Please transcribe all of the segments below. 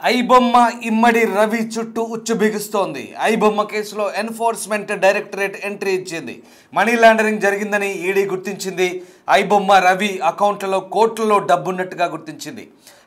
ఐబొమ్మ ఇమ్మడి రవి చుట్టూ ఉచ్చు బిగుస్తోంది. ఐబొమ్మ కేసులో ఎన్ఫోర్స్మెంట్ డైరెక్టరేట్ ఎంట్రీ ఇచ్చింది. మనీ లాండరింగ్ జరిగిందని ఈడీ గుర్తించింది. ఐబొమ్మ రవి అకౌంట్లలో కోట్లలో డబ్బున్నట్టుగా గుర్తించింది.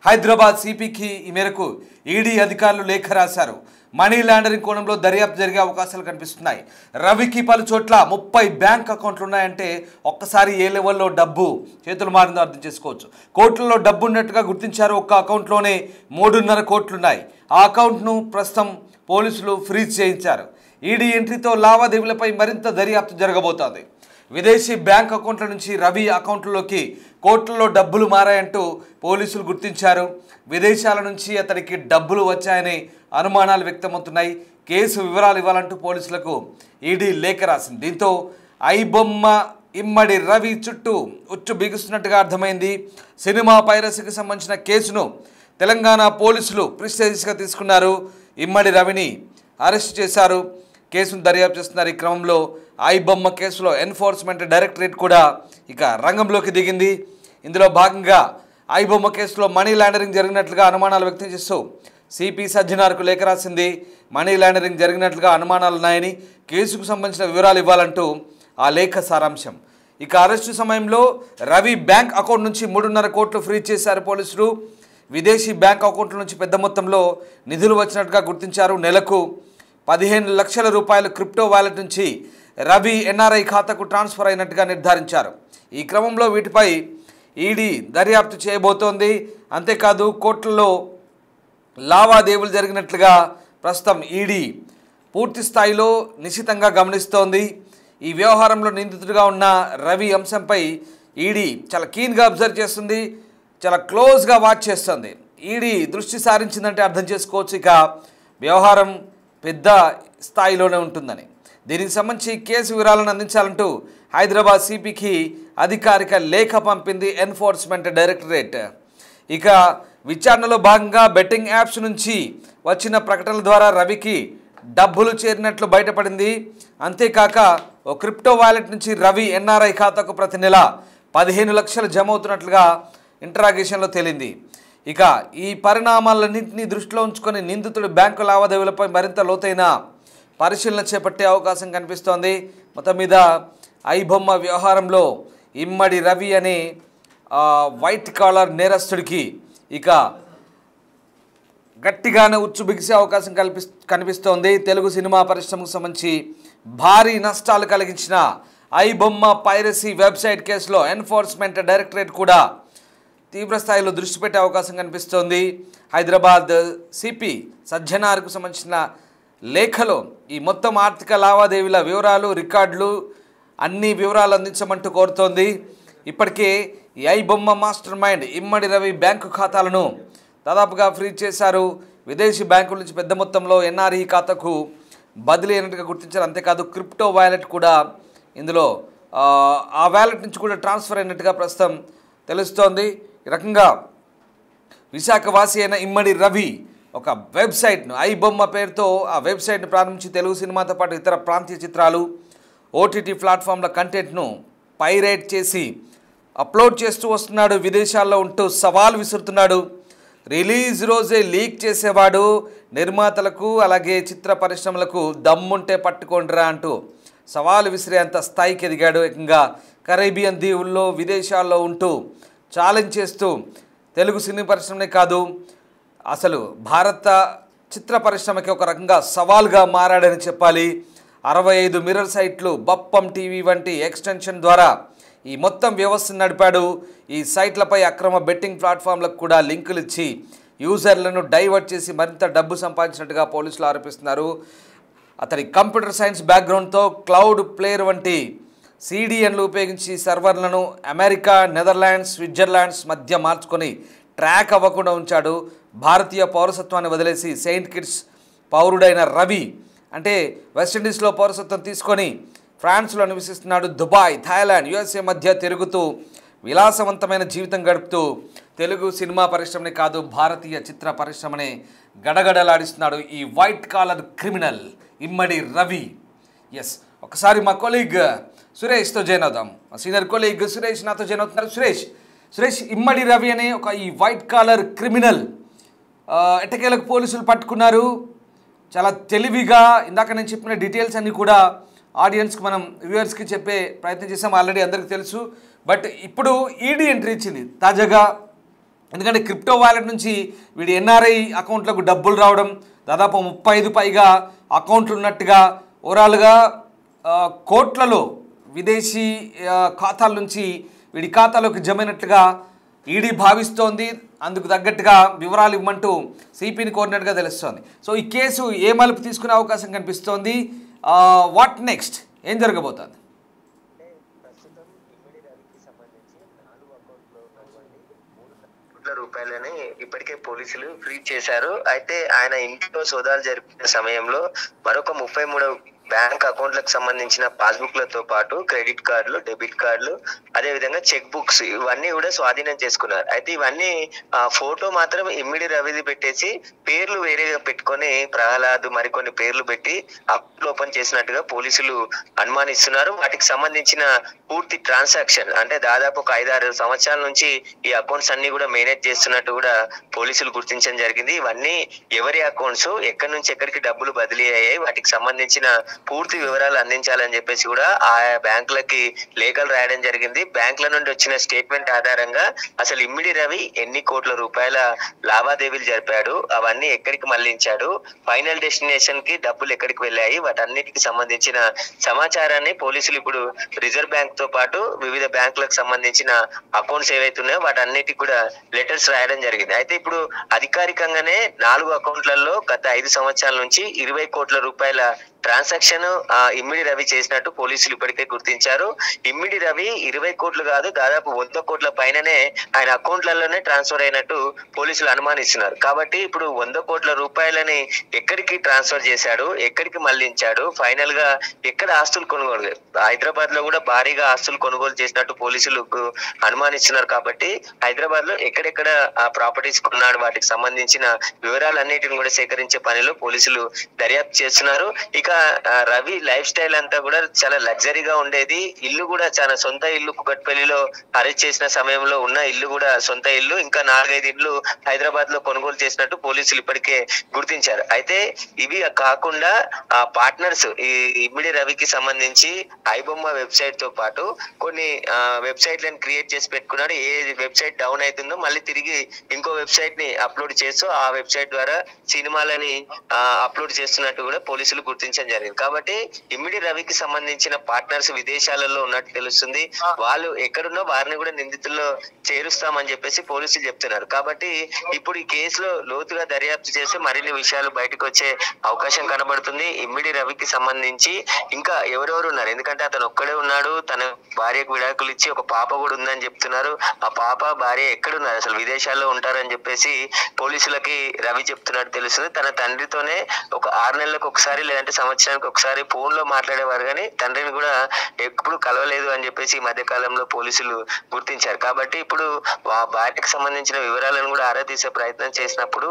హైదరాబాద్ సిపికి ఈ మేరకు ఈడీ అధికారులు లేఖ రాశారు. మనీ లాండరింగ్ కోణంలో దర్యాప్తు జరిగే అవకాశాలు కనిపిస్తున్నాయి. రవికి పలు చోట్ల 30 బ్యాంక్ అకౌంట్లు ఉన్నాయంటే ఒక్కసారి ఏ లెవెల్లో డబ్బు చేతులు మారిందో అర్థం చేసుకోవచ్చు. కోట్లలో డబ్బు ఉన్నట్టుగా గుర్తించారు. ఒక్క అకౌంట్లోనే 3.5 కోట్లున్నాయి. ఆ అకౌంట్ను ప్రస్తుతం పోలీసులు ఫ్రీజ్ చేయించారు. ఈడీ ఎంట్రీతో లావాదేవీలపై మరింత దర్యాప్తు జరగబోతోంది. విదేశీ బ్యాంక్ అకౌంట్ల నుంచి రవి అకౌంట్లలోకి కోట్లలో డబ్బులు మారాయంటూ పోలీసులు గుర్తించారు. విదేశాల నుంచి అతడికి డబ్బులు వచ్చాయని అనుమానాలు వ్యక్తమవుతున్నాయి. కేసు వివరాలు ఇవ్వాలంటూ పోలీసులకు ఈడీ లేఖ రాసింది. దీంతో ఐబొమ్మ ఇమ్మడి రవి చుట్టూ ఉచ్చు బిగుస్తున్నట్టుగా అర్థమైంది. సినిమా పైరసీకి సంబంధించిన కేసును తెలంగాణ పోలీసులు ప్రిస్టేజియస్గా తీసుకున్నారు. ఇమ్మడి రవిని అరెస్ట్ చేశారు. కేసును దర్యాప్తు చేస్తున్నారు. ఈ క్రమంలో ఐబొమ్మ కేసులో ఎన్ఫోర్స్మెంట్ డైరెక్టరేట్ కూడా ఇక రంగంలోకి దిగింది. ఇందులో భాగంగా ఐబొమ్మ కేసులో మనీ లాండరింగ్ జరిగినట్లుగా అనుమానాలు వ్యక్తం చేస్తూ సిపి సజ్జనార్కు లేఖ రాసింది. మనీ లాండరింగ్ జరిగినట్లుగా అనుమానాలు ఉన్నాయని, కేసుకు సంబంధించిన వివరాలు ఇవ్వాలంటూ ఆ లేఖ సారాంశం. ఇక అరెస్టు సమయంలో రవి బ్యాంక్ అకౌంట్ నుంచి 3.5 కోట్లు ఫ్రీజ్ చేశారు పోలీసులు. విదేశీ బ్యాంక్ అకౌంట్ల నుంచి పెద్ద మొత్తంలో నిధులు వచ్చినట్టుగా గుర్తించారు. నెలకు 15 లక్షల రూపాయలు క్రిప్టో వాలెట్ నుంచి రవి ఎన్ఆర్ఐ ఖాతాకు ట్రాన్స్ఫర్ అయినట్టుగా నిర్ధారించారు. ఈ క్రమంలో వీటిపై ఈడీ దర్యాప్తు చేయబోతోంది. అంతేకాదు కోట్లలో లావాదేవీలు జరిగినట్లుగా ప్రస్తుతం ఈడీ పూర్తి స్థాయిలో నిశితంగా గమనిస్తోంది. ఈ వ్యవహారంలో నిందితుడిగా ఉన్న రవి అంశంపై ఈడీ చాలా కీన్గా అబ్జర్వ్ చేస్తుంది, చాలా క్లోజ్గా వాచ్ చేస్తుంది. ఈడీ దృష్టి సారించిందంటే అర్థం చేసుకోవచ్చు ఇక వ్యవహారం పెద్ద స్థాయిలోనే ఉంటుందని. దీనికి సంబంధించి కేసు వివరాలను అందించాలంటూ హైదరాబాద్ సిపికి అధికారిక లేఖ పంపింది ఎన్ఫోర్స్మెంట్ డైరెక్టరేట్. ఇక విచారణలో భాగంగా బెట్టింగ్ యాప్స్ నుంచి వచ్చిన ప్రకటనల ద్వారా రవికి డబ్బులు చేరినట్లు బయటపడింది. అంతేకాక ఓ క్రిప్టో వాలెట్ నుంచి రవి ఎన్ఆర్ఐ ఖాతాకు ప్రతి నెల 15 లక్షలు జమ అవుతున్నట్లుగా ఇంటరాగేషన్లో తేలింది. ఇక ఈ పరిణామాలన్నింటినీ దృష్టిలో ఉంచుకొని నిందితుడి బ్యాంకు లావాదేవీలపై మరింత లోతైన పరిశీలన చేపట్టే అవకాశం కనిపిస్తోంది. మొత్తం మీద ఐబొమ్మ వ్యవహారంలో ఇమ్మడి రవి అనే వైట్ కాలర్ నేరస్తుడికి ఇక గట్టిగానే ఉచ్చు బిగిసే అవకాశం కనిపిస్తోంది. తెలుగు సినిమా పరిశ్రమకు సంబంధించి భారీ నష్టాలు కలిగించిన ఐబొమ్మ పైరసీ వెబ్సైట్ కేసులో ఎన్ఫోర్స్మెంట్ డైరెక్టరేట్ కూడా తీవ్రస్థాయిలో దృష్టి పెట్టే అవకాశం కనిపిస్తోంది. హైదరాబాద్ సిపి సజ్జనార్కు సంబంధించిన లేఖలో ఈ మొత్తం ఆర్థిక లావాదేవీల వివరాలు, రికార్డులు అన్ని వివరాలు అందించమంటూ కోరుతోంది. ఇప్పటికే ఈ ఐబొమ్మ మాస్టర్ మైండ్ ఇమ్మడి రవి బ్యాంకు ఖాతాలను దాదాపుగా ఫ్రీజ్ చేశారు. విదేశీ బ్యాంకుల నుంచి పెద్ద మొత్తంలో ఎన్ఆర్ఈ ఖాతాకు బదిలీ అయినట్టుగా గుర్తించారు. అంతేకాదు క్రిప్టో వాలెట్ కూడా ఇందులో ఆ వాలెట్ నుంచి కూడా ట్రాన్స్ఫర్ అయినట్టుగా ప్రస్తుతం తెలుస్తోంది. ఈ రకంగా విశాఖ వాసి అయిన ఇమ్మడి రవి ఒక వెబ్సైట్ను ఐబొమ్మ పేరుతో ఆ వెబ్సైట్ను ప్రారంభించి తెలుగు సినిమాతో పాటు ఇతర ప్రాంతీయ చిత్రాలు, ఓటీటీ ప్లాట్ఫామ్ల కంటెంట్ను పైరేట్ చేసి అప్లోడ్ చేస్తూ వస్తున్నాడు. విదేశాల్లో ఉంటూ సవాల్ విసురుతున్నాడు. రిలీజ్ రోజే లీక్ చేసేవాడు, నిర్మాతలకు అలాగే చిత్ర పరిశ్రమలకు దమ్ముంటే పట్టుకోండిరా అంటూ సవాలు విసిరేంత స్థాయికి ఎదిగాడు. ఏకంగా కరేబియన్ దీవుల్లో విదేశాల్లో ఉంటూ ఛాలెంజ్ చేస్తూ తెలుగు సినీ పరిశ్రమనే కాదు అసలు భారత చిత్ర పరిశ్రమకి ఒక రకంగా సవాల్గా మారాడని చెప్పాలి. 65 మిర్రర్ సైట్లు, బప్పం టీవీ వంటి ఎక్స్టెన్షన్ ద్వారా ఈ మొత్తం వ్యవస్థను నడిపాడు. ఈ సైట్లపై అక్రమ బెట్టింగ్ ప్లాట్ఫామ్లకు కూడా లింకులు ఇచ్చి యూజర్లను డైవర్ట్ చేసి మరింత డబ్బు సంపాదించినట్టుగా పోలీసులు ఆరోపిస్తున్నారు. అతని కంప్యూటర్ సైన్స్ బ్యాక్గ్రౌండ్తో క్లౌడ్ ప్లేయర్ వంటి సిడిఎన్లు ఉపయోగించి సర్వర్లను అమెరికా, నెదర్లాండ్స్, స్విట్జర్లాండ్స్ మధ్య మార్చుకొని ట్రాక్ అవ్వకుండా ఉంచాడు. భారతీయ పౌరసత్వాన్ని వదిలేసి సెయింట్ కిట్స్ పౌరుడైన రవి అంటే వెస్టిండీస్లో పౌరసత్వం తీసుకొని ఫ్రాన్స్లో నివసిస్తున్నాడు. దుబాయ్, థాయిలాండ్, యుఎస్ఏ మధ్య తిరుగుతూ విలాసవంతమైన జీవితం గడుపుతూ తెలుగు సినిమా పరిశ్రమనే కాదు భారతీయ చిత్ర పరిశ్రమనే గడగడలాడిస్తున్నాడు ఈ వైట్ కాలర్ క్రిమినల్ ఇమ్మడి రవి. ఎస్, ఒకసారి మా కొలీగ్ సురేష్తో జాయిన్ అవుదాం. మా సీనియర్ కొలీగ్ సురేష్ నాతో జాయిన్ అవుతున్నారు. సురేష్, ఇమ్మడి రవి అనే ఒక ఈ వైట్ కాలర్ క్రిమినల్ ఎట్టకేలకు పోలీసులు పట్టుకున్నారు. చాలా తెలివిగా ఇందాక నేను చెప్పిన డీటెయిల్స్ అన్నీ కూడా ఆడియన్స్కి మనం వ్యూవర్స్కి చెప్పే ప్రయత్నం చేసాం. ఆల్రెడీ అందరికీ తెలుసు. బట్ ఇప్పుడు ఈడీ ఎంట్రీ ఇచ్చింది తాజాగా. ఎందుకంటే క్రిప్టో వాలెట్ నుంచి వీడి ఎన్ఆర్ఐ అకౌంట్లకు డబ్బులు రావడం, దాదాపు 35 పైగా అకౌంట్లు ఉన్నట్టుగా, ఓవరాల్గా కోట్లలో విదేశీ ఖాతాల నుంచి వీడి ఖాతాలోకి జమైనట్లుగా ఈడీ భావిస్తోంది. అందుకు తగ్గట్టుగా వివరాలు ఇవ్వమంటూ సిపిని కోరినట్టుగా తెలుస్తోంది. సో ఈ కేసు ఏ మలుపు తీసుకునే అవకాశం కనిపిస్తోంది? What next? ఏం జరగబోతోంది? రూపాయలని ఇప్పటికే పోలీసులు ఫ్రీజ్ చేశారు. అయితే ఆయన ఇంట్లో సోదాలు జరిపిన సమయంలో మరొక 33 బ్యాంక్ అకౌంట్లకు సంబంధించిన పాస్బుక్లతో పాటు క్రెడిట్ కార్డులు, డెబిట్ కార్డులు, అదే విధంగా చెక్ బుక్స్ ఇవన్నీ కూడా స్వాధీనం చేసుకున్నారు. అయితే ఇవన్నీ ఫోటో మాత్రం ఇమ్మిడి రవిది పెట్టేసి పేర్లు వేరేగా పెట్టుకొని ప్రహ్లాద్ మరికొన్ని పేర్లు పెట్టి అకౌంట్ ఓపెన్ చేసినట్టుగా పోలీసులు అనుమానిస్తున్నారు. వాటికి సంబంధించిన పూర్తి ట్రాన్సాక్షన్ అంటే దాదాపు ఒక 5-6 సంవత్సరాల నుంచి ఈ అకౌంట్స్ అన్ని కూడా మేనేజ్ చేస్తున్నట్టు కూడా పోలీసులు గుర్తించడం జరిగింది. ఇవన్నీ ఎవరి అకౌంట్స్, ఎక్కడి నుంచి ఎక్కడికి డబ్బులు బదిలీ అయ్యాయి, వాటికి సంబంధించిన పూర్తి వివరాలు అందించాలని చెప్పేసి కూడా ఆయా బ్యాంకులకి లేఖలు రాయడం జరిగింది. బ్యాంకుల నుండి వచ్చిన స్టేట్మెంట్ ఆధారంగా అసలు ఇమ్మిడి రవి ఎన్ని కోట్ల రూపాయల లావాదేవీలు జరిపాడు, అవన్నీ ఎక్కడికి మళ్లించాడు, ఫైనల్ డెస్టినేషన్ కి డబ్బులు ఎక్కడికి వెళ్ళాయి, వాటన్నిటికి సంబంధించిన సమాచారాన్ని పోలీసులు ఇప్పుడు రిజర్వ్ బ్యాంక్ తో పాటు వివిధ బ్యాంకులకు సంబంధించిన అకౌంట్స్ ఏవైతే ఉన్నాయో వాటన్నిటికి కూడా లెటర్స్ రాయడం జరిగింది. అయితే ఇప్పుడు అధికారికంగానే 4 అకౌంట్లలో గత 5 సంవత్సరాల నుంచి 20 కోట్ల రూపాయల ట్రాన్సాక్షన్ ఇమ్మిడి రవి చేసినట్టు పోలీసులు ఇప్పటికే గుర్తించారు. ఇమ్మిడి రవి 20 కోట్లు కాదు, దాదాపు 100 కోట్ల పైననే ఆయన అకౌంట్లలోనే ట్రాన్స్ఫర్ అయినట్టు పోలీసులు అనుమానిస్తున్నారు. కాబట్టి ఇప్పుడు 100 కోట్ల రూపాయలని ఎక్కడికి ట్రాన్స్ఫర్ చేశాడు, ఎక్కడికి మళ్లించాడు, ఫైనల్ గా ఎక్కడ ఆస్తులు కొనుగోలు, హైదరాబాద్ లో కూడా భారీగా ఆస్తులు కొనుగోలు చేసినట్టు పోలీసులకు అనుమానిస్తున్నారు. కాబట్టి హైదరాబాద్ లో ఎక్కడెక్కడ ఆ ప్రాపర్టీస్ కొన్నాడు, వాటికి సంబంధించిన వివరాలన్నిటిని కూడా సేకరించే పనిలో పోలీసులు దర్యాప్తు చేస్తున్నారు. ఇక రవి లైఫ్ స్టైల్ అంతా కూడా చాలా లగ్జరీగా ఉండేది. ఇల్లు కూడా చాలా సొంత ఇల్లు కుకట్పల్లిలో అరెస్ట్ చేసిన సమయంలో ఉన్న ఇల్లు కూడా సొంత ఇల్లు, ఇంకా 4-5 ఇల్లు హైదరాబాద్ లో కొనుగోలు చేసినట్టు పోలీసులు ఇప్పటికే గుర్తించారు. అయితే ఇవి కాకుండా ఆ పార్ట్నర్స్ ఈ ఇమ్మిడి రవికి సంబంధించి ఐబొమ్మ వెబ్సైట్ తో పాటు కొన్ని వెబ్సైట్లను క్రియేట్ చేసి పెట్టుకున్నాడు. ఏ వెబ్సైట్ డౌన్ అవుతుందో మళ్ళీ తిరిగి ఇంకో వెబ్సైట్ ని అప్లోడ్ చేస్తూ ఆ వెబ్సైట్ ద్వారా సినిమాలని అప్లోడ్ చేస్తున్నట్టు కూడా పోలీసులు గుర్తించడం జరిగింది. కాబట్టి ఇమ్మిడి రవికి సంబంధించిన పార్ట్నర్స్ విదేశాలలో ఉన్నట్టు తెలుస్తుంది. వాళ్ళు ఎక్కడున్నా వారిని కూడా నిందితుల్లో చేరుస్తామని చెప్పేసి పోలీసులు చెప్తున్నారు. కాబట్టి ఇప్పుడు ఈ కేసులో లోతుగా దర్యాప్తు చేస్తే మరిన్ని విషయాలు బయటకు వచ్చే అవకాశం కనబడుతుంది. ఇమ్మిడి రవికి సంబంధించి ఇంకా ఎవరెవరు ఉన్నారు, ఎందుకంటే అతను ఒక్కడే ఉన్నాడు, తన భార్యకు విడాకులు ఇచ్చి ఒక పాప కూడా ఉందని చెప్తున్నారు. ఆ పాప భార్య ఎక్కడున్నారు, అసలు విదేశాల్లో ఉంటారని చెప్పేసి పోలీసులకి రవి చెప్తున్నట్టు తెలుస్తుంది. తన తండ్రితోనే ఒక 6 నెలలకు ఒకసారి లేదంటే సంవత్సరానికి ఒకసారి ఫోన్ లో మాట్లాడేవారు, కానీ తండ్రిని కూడా ఎప్పుడు కలవలేదు అని చెప్పేసి ఈ మధ్య కాలంలో పోలీసులు గుర్తించారు. కాబట్టి ఇప్పుడు భార్యకు సంబంధించిన వివరాలను కూడా ఆరా తీసే ప్రయత్నం చేసినప్పుడు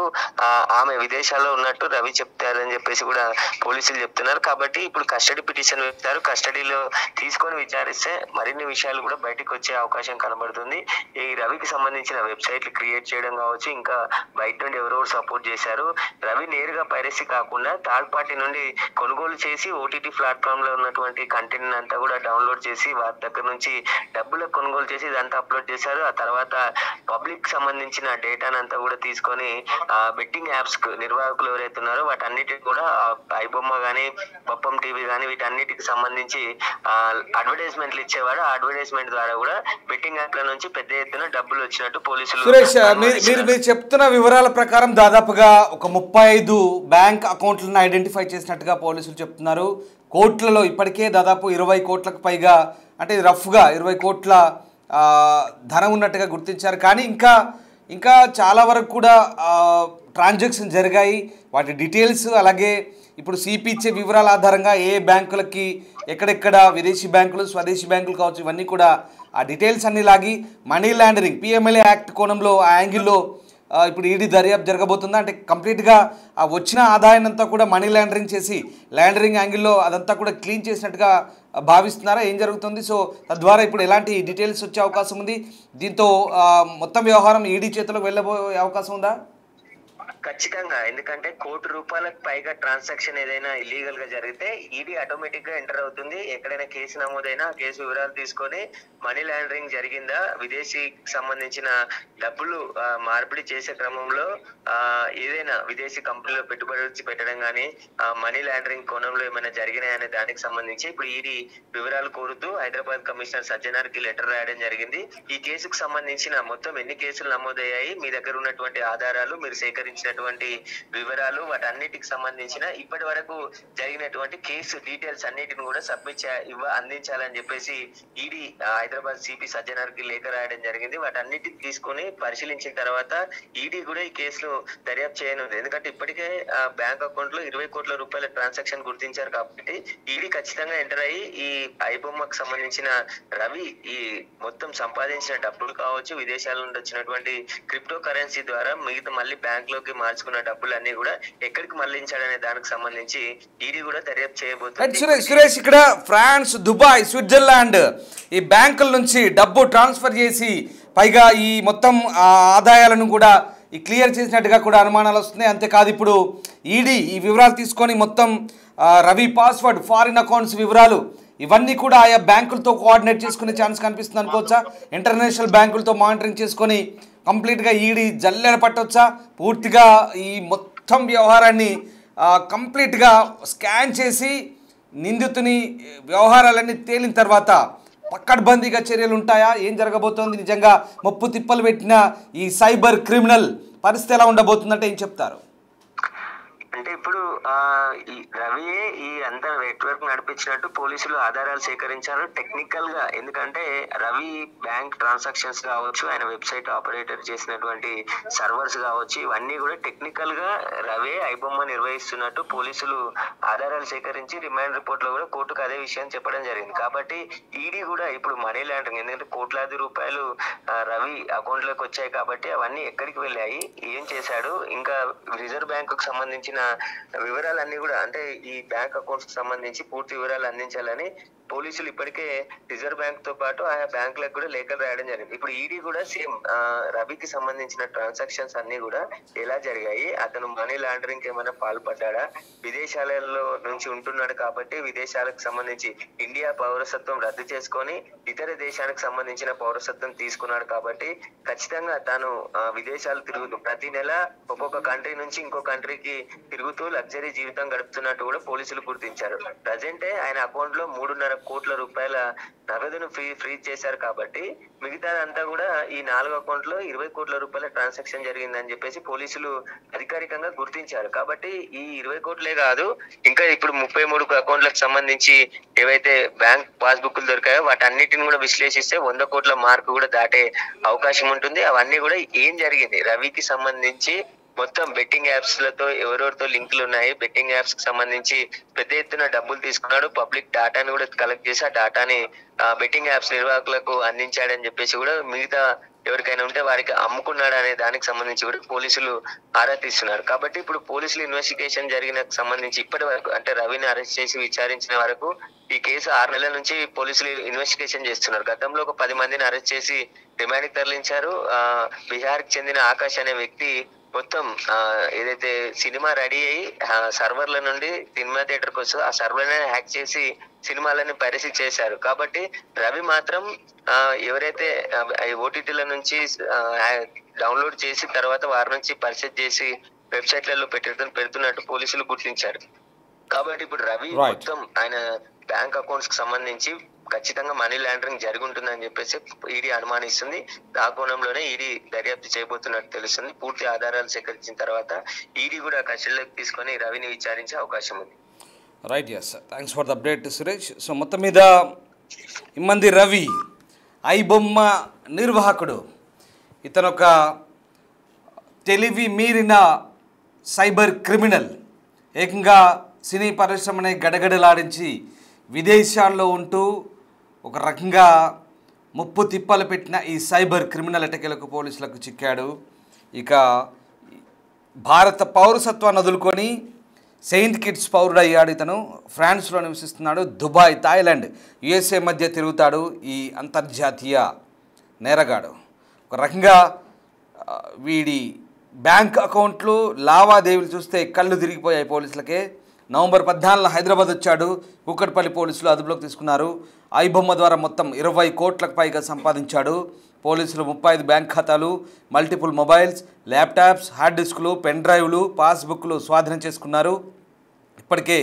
ఆమె విదేశాల్లో ఉన్నట్టు రవి చెప్తారని చెప్పేసి కూడా పోలీసులు చెప్తున్నారు. కాబట్టి ఇప్పుడు కస్టడీ పిటిషన్ వేస్తారు. కస్టడీలో తీసుకొని విచారిస్తే మరిన్ని విషయాలు కూడా బయటకు వచ్చే అవకాశం కనబడుతుంది. ఈ రవికి సంబంధించిన వెబ్సైట్లు క్రియేట్ చేయడం కావచ్చు, ఇంకా బయట నుండి ఎవరెవరు సపోర్ట్ చేశారు, రవి నేరుగా పైరసీ కాకుండా థర్డ్ పార్టీ నుండి కొనుగోలు చేసి ఓటీటీ ప్లాట్ఫామ్ లో ఉన్నటువంటి కంటెంట్ అంతా కూడా డౌన్లోడ్ చేసి వారి దగ్గర నుంచి డబ్బులు కొనుగోలు చేసి ఇదంతా అప్లోడ్ చేశారు. ఆ తర్వాత పబ్లిక్ సంబంధించిన డేటాను అంతా కూడా తీసుకొని బెట్టింగ్ యాప్స్ నిర్వాహకులు ఎవరైతే ఉన్నారో వాటన్నిటికి కూడా ఐబొమ్మ గానీ, బొప్పం టీవీ గానీ వీటన్నిటికి సంబంధించి అడ్వర్టైజ్మెంట్లు ఇచ్చేవాడు. ఆ అడ్వర్టైజ్మెంట్ ద్వారా కూడా బెట్టింగ్ యాప్ల నుంచి పెద్ద ఎత్తున డబ్బులు వచ్చినట్టు పోలీసులు. సురేష్, మీరు చెప్తున్న వివరాల ప్రకారం దాదాపుగా ఒక 35 బ్యాంక్ అకౌంట్లను ఐడెంటిఫై చేసినట్టుగా పోలీసులు చెప్తున్నారు. కోట్లలో ఇప్పటికే దాదాపు 20 కోట్లకు పైగా, అంటే రఫ్గా 20 కోట్ల ధనం ఉన్నట్టుగా గుర్తించారు. కానీ ఇంకా చాలా వరకు కూడా ట్రాన్సాక్షన్ జరిగాయి. వాటి డీటెయిల్స్ అలాగే ఇప్పుడు సిపి ఇచ్చే వివరాల ఆధారంగా ఏ బ్యాంకులకి ఎక్కడెక్కడ విదేశీ బ్యాంకులు, స్వదేశీ బ్యాంకులు కావచ్చు, ఇవన్నీ కూడా ఆ డీటెయిల్స్ అన్నీ లాగి మనీ లాండరింగ్ పిఎంఎల్ఏ యాక్ట్ కోణంలో ఆ యాంగిల్లో ఇప్పుడు ఈడీ దర్యాప్తు జరగబోతుందా? అంటే కంప్లీట్గా వచ్చిన ఆదాయాన్ని అంతా కూడా మనీ లాండరింగ్ చేసి లాండరింగ్ యాంగిల్లో అదంతా కూడా క్లీన్ చేసినట్టుగా భావిస్తున్నారా? ఏం జరుగుతుంది? సో తద్వారా ఇప్పుడు ఎలాంటి డీటెయిల్స్ వచ్చే అవకాశం ఉంది? దీంతో మొత్తం వ్యవహారం ఈడీ చేతిలోకి వెళ్ళబోయే అవకాశం ఉందా? ఖచ్చితంగా, ఎందుకంటే ₹1,00,00,000 పైగా ట్రాన్సాక్షన్ ఏదైనా ఇల్లీగల్ గా జరిగితే ఈడీ ఆటోమేటిక్ గా ఎంటర్ అవుతుంది. ఎక్కడైనా కేసు నమోదైనా ఆ కేసు వివరాలు తీసుకొని మనీ లాండరింగ్ జరిగిందా, విదేశీకి సంబంధించిన డబ్బులు మార్పిడి చేసే క్రమంలో ఏదైనా విదేశీ కంపెనీలో పెట్టుబడి పెట్టడం కానీ మనీ లాండరింగ్ కోణంలో ఏమైనా జరిగినాయనే దానికి సంబంధించి ఇప్పుడు ఈడీ వివరాలు కోరుతూ హైదరాబాద్ కమిషనర్ సజ్జనార్కి లెటర్ రాయడం జరిగింది. ఈ కేసుకు సంబంధించిన మొత్తం ఎన్ని కేసులు నమోదయ్యాయి, మీ దగ్గర ఉన్నటువంటి ఆధారాలు, మీరు సేకరించినటువంటి వివరాలు, వాటన్నిటికి సంబంధించిన ఇప్పటి వరకు జరిగినటువంటి కేసు డీటెయిల్స్ అన్నిటిని కూడా అందించాలని చెప్పేసి ఈడీ హైదరాబాద్ సిపి సజ్జనార్కి లేఖ రాయడం జరిగింది. వాటన్నిటిని తీసుకుని పరిశీలించిన తర్వాత ఈడీ కూడా ఈ కేసులో దర్యాప్తు చేయనుంది. ఎందుకంటే ఇప్పటికే బ్యాంక్ అకౌంట్ లో 20 కోట్ల రూపాయల ట్రాన్సాక్షన్ గుర్తించారు కాబట్టి ఈడీ ఖచ్చితంగా ఎంటర్ అయ్యి ఈ ఐబొమ్మకు సంబంధించిన రవి ఈ మొత్తం సంపాదించిన డబ్బులు కావచ్చు, విదేశాల నుండి వచ్చినటువంటి క్రిప్టో కరెన్సీ ద్వారా మిగతా మళ్ళీ బ్యాంక్ లోకి మార్చుకున్న డబ్బులు అన్ని కూడా ఎక్కడికి మళ్లించాడనే దానికి సంబంధించి ఈడీ కూడా దర్యాప్తు చేయబోతుంది. సురేష్, ఇక్కడ ఫ్రాన్స్, దుబాయ్, స్విట్జర్లాండ్ ఈ బ్యాంకుల నుంచి డబ్బు ట్రాన్స్ఫర్ చేసి పైగా ఈ మొత్తం ఆదాయాలను కూడా ఈ క్లియర్ చేసినట్టుగా కూడా అనుమానాలు వస్తున్నాయి. అంతేకాదు ఇప్పుడు ఈడీ ఈ వివరాలు తీసుకొని మొత్తం రవి పాస్వర్డ్, ఫారిన్ అకౌంట్స్ వివరాలు ఇవన్నీ కూడా ఆయా బ్యాంకులతో కోఆర్డినేట్ చేసుకునే ఛాన్స్ కనిపిస్తుంది అనుకోవచ్చా? ఇంటర్నేషనల్ బ్యాంకులతో మానిటరింగ్ చేసుకొని కంప్లీట్గా ఈడీ జల్లెడ పట్టవచ్చా? పూర్తిగా ఈ మొత్తం వ్యవహారాన్ని కంప్లీట్గా స్కాన్ చేసి నిందితుని వ్యవహారాలన్నీ తేలిన తర్వాత పక్కడ్బందీగా చర్యలు ఉంటాయా? ఏం జరగబోతోంది? నిజంగా ముప్పు తిప్పలు పెట్టిన ఈ సైబర్ క్రిమినల్ పరిస్థితి ఎలా ఉండబోతుందంటే ఏం చెప్తారు? అంటే ఇప్పుడు ఈ రవి ఈ అంతా నెట్వర్క్ నడిపించినట్టు పోలీసులు ఆధారాలు సేకరించారు టెక్నికల్ గా. ఎందుకంటే రవి బ్యాంక్ ట్రాన్సాక్షన్స్ కావచ్చు, ఆయన వెబ్సైట్ ఆపరేటర్ చేసినటువంటి సర్వర్స్ కావచ్చు, ఇవన్నీ కూడా టెక్నికల్ గా రవి ఐబొమ్మ నిర్వహిస్తున్నట్టు పోలీసులు ఆధారాలు సేకరించి రిమాండ్ రిపోర్ట్ లో కూడా కోర్టుకు అదే విషయం చెప్పడం జరిగింది. కాబట్టి ఈడీ కూడా ఇప్పుడు మనీ లాండరింగ్, ఎందుకంటే కోట్లాది రూపాయలు రవి అకౌంట్ లోకి వచ్చాయి కాబట్టి అవన్నీ ఎక్కడికి వెళ్ళాయి, ఏం చేశాడు, ఇంకా రిజర్వ్ బ్యాంక్ కు సంబంధించిన వివరాలన్నీ కూడా, అంటే ఈ బ్యాంక్ అకౌంట్స్ కి సంబంధించి పూర్తి వివరాలు అందించాలని పోలీసులు ఇప్పటికే రిజర్వ్ బ్యాంక్ తో పాటు ఆయా బ్యాంకులకు కూడా లేఖలు రాయడం జరిగింది. ఇప్పుడు ఈడీ కూడా సేమ్ రవికి సంబంధించిన ట్రాన్సాక్షన్స్ అన్ని కూడా ఎలా జరిగాయి, అతను మనీ లాండరింగ్ ఏమైనా పాల్పడ్డా, విదేశాలలో నుంచి ఉంటున్నాడు కాబట్టి విదేశాలకు సంబంధించి ఇండియా పౌరసత్వం రద్దు చేసుకొని ఇతర దేశానికి సంబంధించిన పౌరసత్వం తీసుకున్నాడు కాబట్టి ఖచ్చితంగా తాను విదేశాలు తిరుగుతూ ప్రతి నెల ఒక్కొక్క కంట్రీ నుంచి ఇంకో కంట్రీకి తిరుగుతూ లగ్జరీ జీవితం గడుపుతున్నట్టు కూడా పోలీసులు గుర్తించారు. ప్రజెంటే ఆయన అకౌంట్ లో 3.5 కోట్ల రూపాయల నగదును ఫ్రీజ్ చేశారు కాబట్టి మిగతాదంతా కూడా ఈ 4 అకౌంట్ లో 20 కోట్ల రూపాయల ట్రాన్సాక్షన్ జరిగిందని చెప్పేసి పోలీసులు అధికారికంగా గుర్తించారు. కాబట్టి ఈ 20 కోట్లే కాదు, ఇంకా ఇప్పుడు 33 అకౌంట్లకు సంబంధించి ఏవైతే బ్యాంక్ పాస్బుక్లు దొరికాయో వాటన్నిటిని కూడా విశ్లేషిస్తే 100 కోట్ల మార్కు కూడా దాటే అవకాశం ఉంటుంది. అవన్నీ కూడా ఏం జరిగింది, రవికి సంబంధించి మొత్తం బెట్టింగ్ యాప్స్ లతో ఎవరెవరితో లింకులు ఉన్నాయి, బెట్టింగ్ యాప్స్ కి సంబంధించి పెద్ద ఎత్తున డబ్బులు తీసుకున్నాడు, పబ్లిక్ డేటాని కూడా కలెక్ట్ చేసి ఆ డేటాని బెట్టింగ్ యాప్స్ నిర్వాహకులకు అందించాడని చెప్పేసి కూడా మిగతా ఎవరికైనా ఉంటే వారికి అమ్ముకున్నాడు అనే దానికి సంబంధించి కూడా పోలీసులు ఆరా తీస్తున్నారు. కాబట్టి ఇప్పుడు పోలీసులు ఇన్వెస్టిగేషన్ జరిగిన సంబంధించి ఇప్పటి వరకు, అంటే రవిని అరెస్ట్ చేసి విచారించిన వరకు ఈ కేసు 6 నెలల నుంచి పోలీసులు ఇన్వెస్టిగేషన్ చేస్తున్నారు. గతంలో ఒక 10 మందిని అరెస్ట్ చేసి రిమాండ్ కి తరలించారు. బీహార్ కి చెందిన ఆకాష్ అనే వ్యక్తి మొత్తం ఏదైతే సినిమా రెడీ అయ్యి సర్వర్ల నుండి సినిమా థియేటర్ కి వస్తుందో ఆ సర్వర్ని హ్యాక్ చేసి సినిమాలని పైరసీ చేశారు. కాబట్టి రవి మాత్రం ఎవరైతే ఓటీటీల నుంచి డౌన్లోడ్ చేసి తర్వాత వారి నుంచి పర్చేజ్ చేసి వెబ్సైట్లలో పెడుతున్నట్టు పోలీసులు గుర్తించారు. కాబట్టి ఇప్పుడు రవి మొత్తం ఆయన బ్యాంక్ అకౌంట్స్ కి సంబంధించి ఖచ్చితంగా మనీ లాండరింగ్ జరిగి ఉంటుందని చెప్పేసి ఈడీ అనుమానిస్తుంది. ఆ కోణంలోనే ఈడీ దర్యాప్తు చేయబోతున్నట్టు తెలుస్తుంది. పూర్తి ఆధారాలు సేకరించిన తర్వాత ఈడీ కూడా కస్టడీలోకి తీసుకొని రవిని విచారించే అవకాశం ఉంది. Right, yes, thanks for the update Suresh. So మొత్తం మీద ఇమ్మంది రవి ఐబొమ్మ నిర్వాహకుడు, ఇతనొక తెలివి మీరిన సైబర్ క్రిమినల్. ఏకంగా సినీ పరిశ్రమని గడగడలాడించి విదేశాల్లో ఉంటూ ఒక రకంగా ముప్పు తిప్పలు పెట్టిన ఈ సైబర్ క్రిమినల్ ఎటకెలకు పోలీసులకు చిక్కాడు. ఇక భారత పౌరసత్వాన్ని వదులుకొని సెయింట్ కిట్స్ పౌరుడయ్యాడు. ఇతను ఫ్రాన్స్లో నివసిస్తున్నాడు. దుబాయ్, థాయిలాండ్, యుఎస్ఏ మధ్య తిరుగుతాడు ఈ అంతర్జాతీయ నేరగాడు. ఒక రకంగా వీడి బ్యాంక్ అకౌంట్లు లావాదేవీలు చూస్తే కళ్ళు తిరిగిపోయాయి పోలీసులకే. నవంబర్ 14 హైదరాబాద్ వచ్చాడు. కూకట్పల్లి పోలీసులు అదుపులోకి తీసుకున్నారు. ఐబొమ్మ ద్వారా మొత్తం 20 కోట్లకు పైగా సంపాదించాడు. పోలీసులు 35 బ్యాంక్ ఖాతాలు, మల్టిపుల్ మొబైల్స్, ల్యాప్టాప్స్, హార్డ్ డిస్కులు, పెన్ డ్రైవ్లు, పాస్బుక్లు స్వాధీనం చేసుకున్నారు. ఇప్పటికే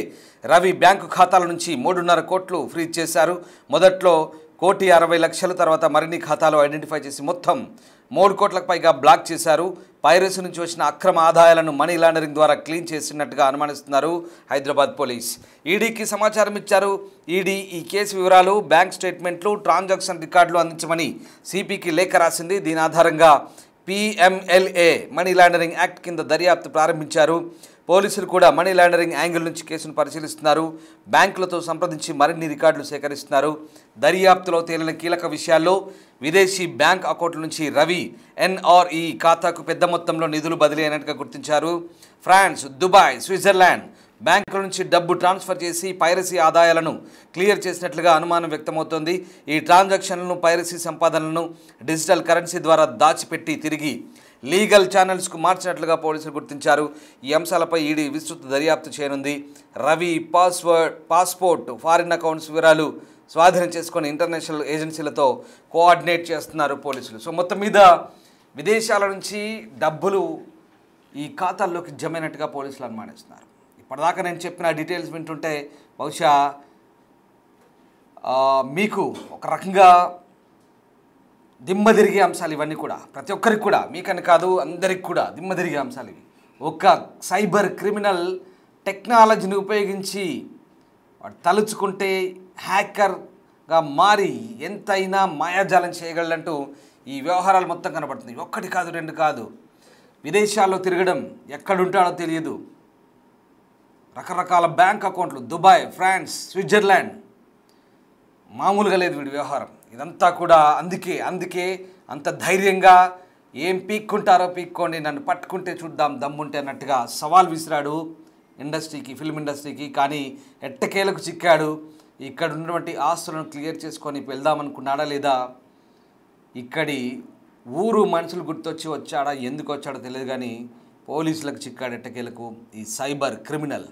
రవి బ్యాంకు ఖాతాల నుంచి 3.5 కోట్లు ఫ్రీజ్ చేశారు. మొదట్లో 1,60,00,000, తర్వాత మరిన్ని ఖాతాలు ఐడెంటిఫై చేసి మొత్తం 3 కోట్లకు పైగా బ్లాక్ చేశారు. పైరసీ నుంచి వచ్చిన అక్రమ ఆదాయాలను మనీ లాండరింగ్ ద్వారా క్లీన్ చేసినట్టుగా అనుమానిస్తున్నారు హైదరాబాద్ పోలీస్. ఈడీకి సమాచారం ఇచ్చారు. ఈడీ ఈ కేసు వివరాలు, బ్యాంక్ స్టేట్మెంట్లు, ట్రాన్సాక్షన్ రికార్డులు అందించమని సిపికి లేఖ రాసింది. దీని ఆధారంగా PMLA మనీ లాండరింగ్ యాక్ట్ కింద దర్యాప్తు ప్రారంభించారు. పోలీసులు కూడా మనీ లాండరింగ్ యాంగిల్ నుంచి కేసును పరిశీలిస్తున్నారు. బ్యాంకులతో సంప్రదించి మరిన్ని రికార్డులు సేకరిస్తున్నారు. దర్యాప్తులో తేలిన కీలక విషయాల్లో విదేశీ బ్యాంక్ అకౌంట్ల నుంచి రవి NRE ఖాతాకు పెద్ద మొత్తంలో నిధులు బదిలీ అయినట్టుగా గుర్తించారు. ఫ్రాన్స్, దుబాయ్, స్విట్జర్లాండ్ బ్యాంకుల నుంచి డబ్బు ట్రాన్స్ఫర్ చేసి పైరసీ ఆదాయాలను క్లియర్ చేసినట్లుగా అనుమానం వ్యక్తమవుతోంది. ఈ ట్రాన్సాక్షన్లను, పైరసీ సంపాదనలను డిజిటల్ కరెన్సీ ద్వారా దాచిపెట్టి తిరిగి లీగల్ ఛానల్స్కు మార్చినట్లుగా పోలీసులు గుర్తించారు. ఈ అంశాలపై ఈడీ విస్తృత దర్యాప్తు చేయనుంది. రవి పాస్పోర్ట్, ఫారిన్ అకౌంట్స్ వివరాలు స్వాధీనం చేసుకొని ఇంటర్నేషనల్ ఏజెన్సీలతో కోఆర్డినేట్ చేస్తున్నారు పోలీసులు. సో మొత్తం మీద విదేశాల నుంచి డబ్బులు ఈ ఖాతాల్లోకి జమైనట్టుగా పోలీసులు అనుమానిస్తున్నారు. ఇప్పటిదాకా నేను చెప్పిన డీటెయిల్స్ వింటుంటే బహుశా మీకు ఒక రకంగా దిమ్మ తిరిగే అంశాలు ఇవన్నీ కూడా. ప్రతి ఒక్కరికి కూడా, మీకని కాదు అందరికి కూడా దిమ్మ తిరిగే అంశాలు ఇవి. ఒక సైబర్ క్రిమినల్ టెక్నాలజీని ఉపయోగించి తలుచుకుంటే హ్యాకర్గా మారి ఎంతైనా మాయాజాలం చేయగలంటూ ఈ వ్యవహారాలు మొత్తం కనబడుతుంది. ఒక్కటి కాదు, రెండు కాదు. విదేశాల్లో తిరగడం, ఎక్కడుంటాడో తెలియదు. రకరకాల బ్యాంక్ అకౌంట్లు, దుబాయ్, ఫ్రాన్స్, స్విట్జర్లాండ్. మామూలుగా లేదు వీడి వ్యవహారం. ఇదంతా కూడా అందుకే అంత ధైర్యంగా ఏం పీక్కుంటారో పీక్కోండి, నన్ను పట్టుకుంటే చూద్దాం దమ్ముంటే అన్నట్టుగా సవాల్ విసిరాడు ఇండస్ట్రీకి, ఫిల్మ్ ఇండస్ట్రీకి. కానీ ఎట్టకేలకు చిక్కాడు. ఇక్కడ ఉన్నటువంటి ఆస్తులను క్లియర్ చేసుకొని వెళ్దామనుకున్నాడా లేదా, ఇక్కడి ఊరు మనుషులు గుర్తొచ్చి వచ్చాడా, ఎందుకు వచ్చాడో తెలియదు కానీ పోలీసులకు చిక్కాడు ఎట్టకేలకు ఈ సైబర్ క్రిమినల్.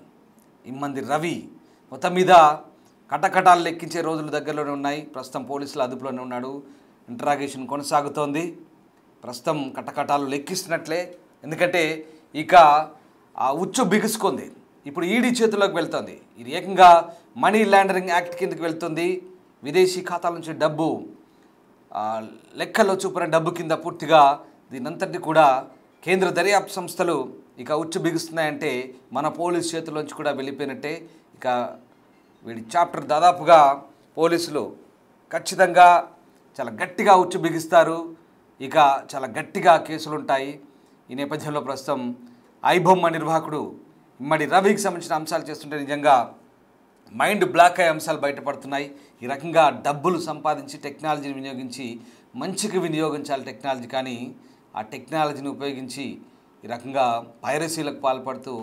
ఇమ్మంది రవి మొత్తం మీద కటకటాలు లెక్కించే రోజులు దగ్గరలోనే ఉన్నాయి. ప్రస్తుతం పోలీసుల అదుపులోనే ఉన్నాడు. ఇంటరాగేషన్ కొనసాగుతోంది. ప్రస్తుతం కటకటాలు లెక్కిస్తున్నట్లే. ఎందుకంటే ఇక ఆ ఉచ్చు బిగుసుకుంది. ఇప్పుడు ఈడీ చేతుల్లోకి వెళ్తుంది. ఇది ఏకంగా మనీ లాండరింగ్ యాక్ట్ కిందకి వెళ్తుంది. విదేశీ ఖాతాల నుంచి డబ్బు లెక్కల్లో చూపిన డబ్బు కింద పూర్తిగా దీనంతటి కూడా కేంద్ర దర్యాప్తు సంస్థలు ఇక ఉచ్చు బిగుస్తున్నాయంటే మన పోలీసు చేతుల్లోంచి కూడా వెళ్ళిపోయినట్టే. ఇక వీడి చాప్టర్ దాదాపుగా పోలీసులు ఖచ్చితంగా చాలా గట్టిగా ఉచ్చు బిగిస్తారు. ఇక చాలా గట్టిగా కేసులు ఉంటాయి. ఈ నేపథ్యంలో ప్రస్తుతం ఐబొమ్మ నిర్వాహకుడు ఇమ్మడి రవికి సంబంధించిన అంశాలు చేస్తుంటే నిజంగా మైండ్ బ్లాక్ అయ్యే అంశాలు బయటపడుతున్నాయి. ఈ రకంగా డబ్బులు సంపాదించి టెక్నాలజీని వినియోగించి మంచికి వినియోగించాలి టెక్నాలజీ, కానీ ఆ టెక్నాలజీని ఉపయోగించి ఈ రకంగా పైరసీలకు పాల్పడుతూ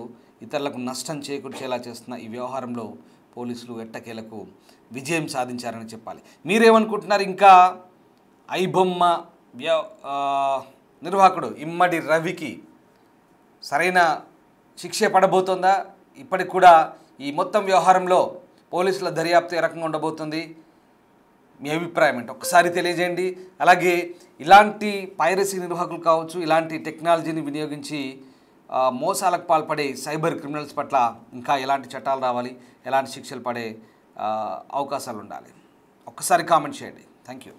ఇతరులకు నష్టం చేకూర్చేలా చేస్తున్న ఈ వ్యవహారంలో పోలీసులు ఎట్టకేలకు విజయం సాధించారని చెప్పాలి. మీరేమనుకుంటున్నారు? ఇంకా ఐబొమ్మ నిర్వాహకుడు ఇమ్మడి రవికి సరైన శిక్ష పడబోతోందా? ఇప్పటికి కూడా ఈ మొత్తం వ్యవహారంలో పోలీసుల దర్యాప్తు ఏ రకంగా ఉండబోతుంది? మీ అభిప్రాయం ఏంటి ఒకసారి తెలియజేయండి. అలాగే ఇలాంటి పైరసీ నిర్వాహకులు కావచ్చు, ఇలాంటి టెక్నాలజీని వినియోగించి మోసాలకు పాల్పడే సైబర్ క్రిమినల్స్ పట్ల ఇంకా ఎలాంటి చట్టాలు రావాలి, ఎలాంటి శిక్షలు పడే అవకాశాలు ఉండాలి? ఒక్కసారి కామెంట్ చేయండి. Thank you.